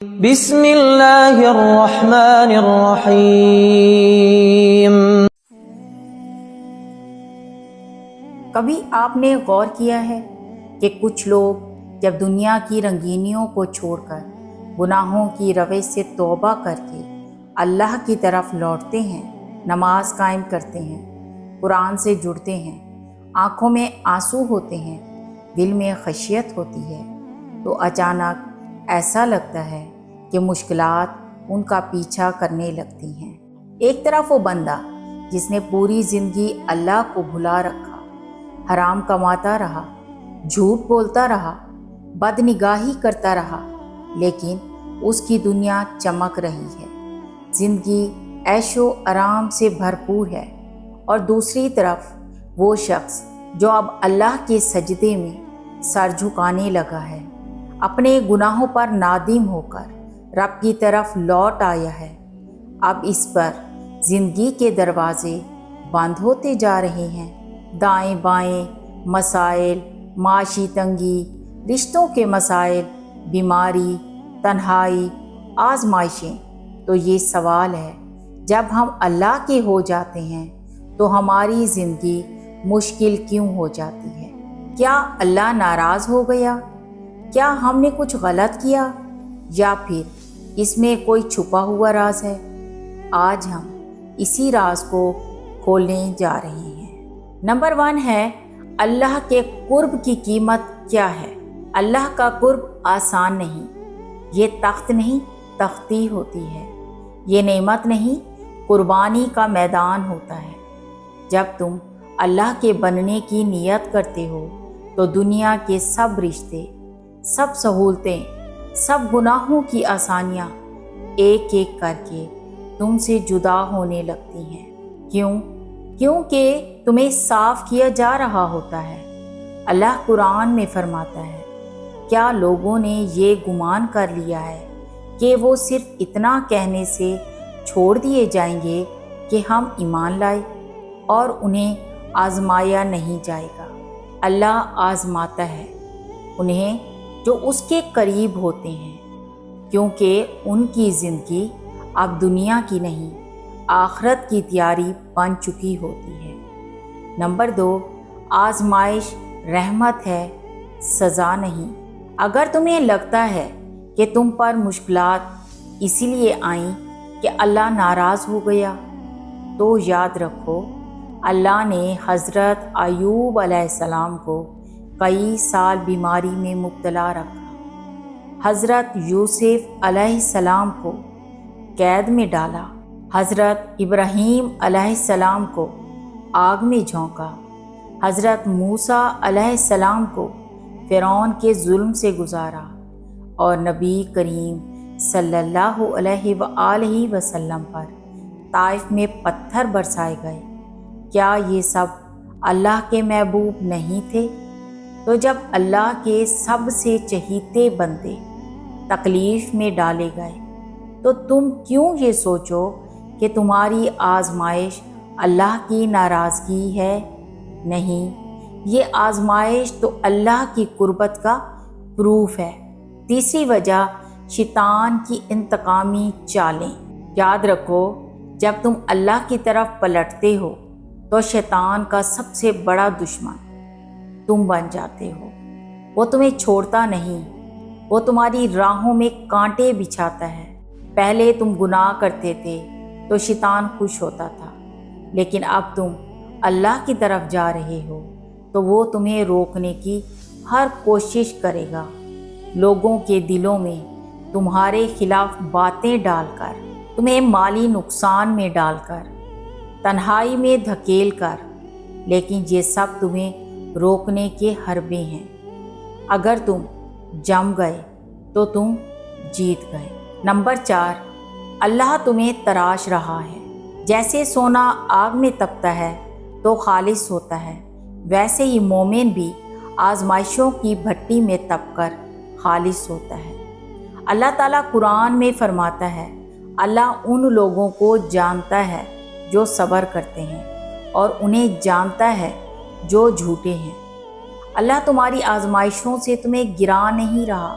بسم اللہ الرحمن الرحیم۔ کبھی آپ نے غور کیا ہے کہ کچھ لوگ جب دنیا کی رنگینیوں کو چھوڑ کر گناہوں کی روش سے توبہ کر کے اللہ کی طرف لوٹتے ہیں، نماز قائم کرتے ہیں، قرآن سے جڑتے ہیں، آنکھوں میں آنسو ہوتے ہیں، دل میں خشیت ہوتی ہے، تو اچانک ایسا لگتا ہے کہ مشکلات ان کا پیچھا کرنے لگتی ہیں۔ ایک طرف وہ بندہ جس نے پوری زندگی اللہ کو بھلا رکھا، حرام کماتا رہا، جھوٹ بولتا رہا، بد نگاہی کرتا رہا، لیکن اس کی دنیا چمک رہی ہے، زندگی عیش و آرام سے بھرپور ہے۔ اور دوسری طرف وہ شخص جو اب اللہ کے سجدے میں سر جھکانے لگا ہے، اپنے گناہوں پر نادم ہو کر رب کی طرف لوٹ آیا ہے، اب اس پر زندگی کے دروازے بند ہوتے جا رہے ہیں۔ دائیں بائیں مسائل، معاشی تنگی، رشتوں کے مسائل، بیماری، تنہائی، آزمائشیں۔ تو یہ سوال ہے، جب ہم اللہ کے ہو جاتے ہیں تو ہماری زندگی مشکل کیوں ہو جاتی ہے؟ کیا اللہ ناراض ہو گیا؟ کیا ہم نے کچھ غلط کیا؟ یا پھر اس میں کوئی چھپا ہوا راز ہے؟ آج ہم اسی راز کو کھولنے جا رہے ہیں۔ نمبر 1 ہے، اللہ کے قرب کی قیمت کیا ہے؟ اللہ کا قرب آسان نہیں، یہ تخت نہیں تختی ہوتی ہے، یہ نعمت نہیں قربانی کا میدان ہوتا ہے۔ جب تم اللہ کے بننے کی نیت کرتے ہو تو دنیا کے سب رشتے، سب سہولتیں، سب گناہوں کی آسانیاں ایک ایک کر کے تم سے جدا ہونے لگتی ہیں۔ کیونکہ تمہیں صاف کیا جا رہا ہوتا ہے۔ اللہ قرآن میں فرماتا ہے، کیا لوگوں نے یہ گمان کر لیا ہے کہ وہ صرف اتنا کہنے سے چھوڑ دیے جائیں گے کہ ہم ایمان لائے، اور انہیں آزمایا نہیں جائے گا؟ اللہ آزماتا ہے انہیں جو اس کے قریب ہوتے ہیں، کیونکہ ان کی زندگی اب دنیا کی نہیں، آخرت کی تیاری بن چکی ہوتی ہے۔ نمبر 2، آزمائش رحمت ہے، سزا نہیں۔ اگر تمہیں لگتا ہے کہ تم پر مشکلات اسی لیے آئیں کہ اللہ ناراض ہو گیا، تو یاد رکھو، اللہ نے حضرت ایوب علیہ السلام کو کئی سال بیماری میں مبتلا رکھا، حضرت یوسف علیہ السلام کو قید میں ڈالا، حضرت ابراہیم علیہ السلام کو آگ میں جھونکا، حضرت موسیٰ علیہ السلام کو فرعون کے ظلم سے گزارا، اور نبی کریم صلی اللہ علیہ وآلہ وسلم پر طائف میں پتھر برسائے گئے۔ کیا یہ سب اللہ کے محبوب نہیں تھے؟ تو جب اللہ کے سب سے چہیتے بندے تکلیف میں ڈالے گئے تو تم کیوں یہ سوچو کہ تمہاری آزمائش اللہ کی ناراضگی ہے؟ نہیں، یہ آزمائش تو اللہ کی قربت کا پروف ہے۔ تیسری وجہ، شیطان کی انتقامی چالیں۔ یاد رکھو، جب تم اللہ کی طرف پلٹتے ہو تو شیطان کا سب سے بڑا دشمن تم بن جاتے ہو۔ وہ تمہیں چھوڑتا نہیں، وہ تمہاری راہوں میں کانٹے بچھاتا ہے۔ پہلے تم گناہ کرتے تھے تو شیطان خوش ہوتا تھا، لیکن اب تم اللہ کی طرف جا رہے ہو تو وہ تمہیں روکنے کی ہر کوشش کرے گا، لوگوں کے دلوں میں تمہارے خلاف باتیں ڈال کر، تمہیں مالی نقصان میں ڈال کر، تنہائی میں دھکیل کر، لیکن یہ سب تمہیں روکنے کے حربے ہیں۔ اگر تم جم گئے تو تم جیت گئے۔ نمبر 4، اللہ تمہیں تراش رہا ہے۔ جیسے سونا آگ میں تپتا ہے تو خالص ہوتا ہے، ویسے ہی مومن بھی آزمائشوں کی بھٹی میں تپ کر خالص ہوتا ہے۔ اللہ تعالیٰ قرآن میں فرماتا ہے، اللہ ان لوگوں کو جانتا ہے جو صبر کرتے ہیں، اور انہیں جانتا ہے جو جھوٹے ہیں۔ اللہ تمہاری آزمائشوں سے تمہیں گرا نہیں رہا،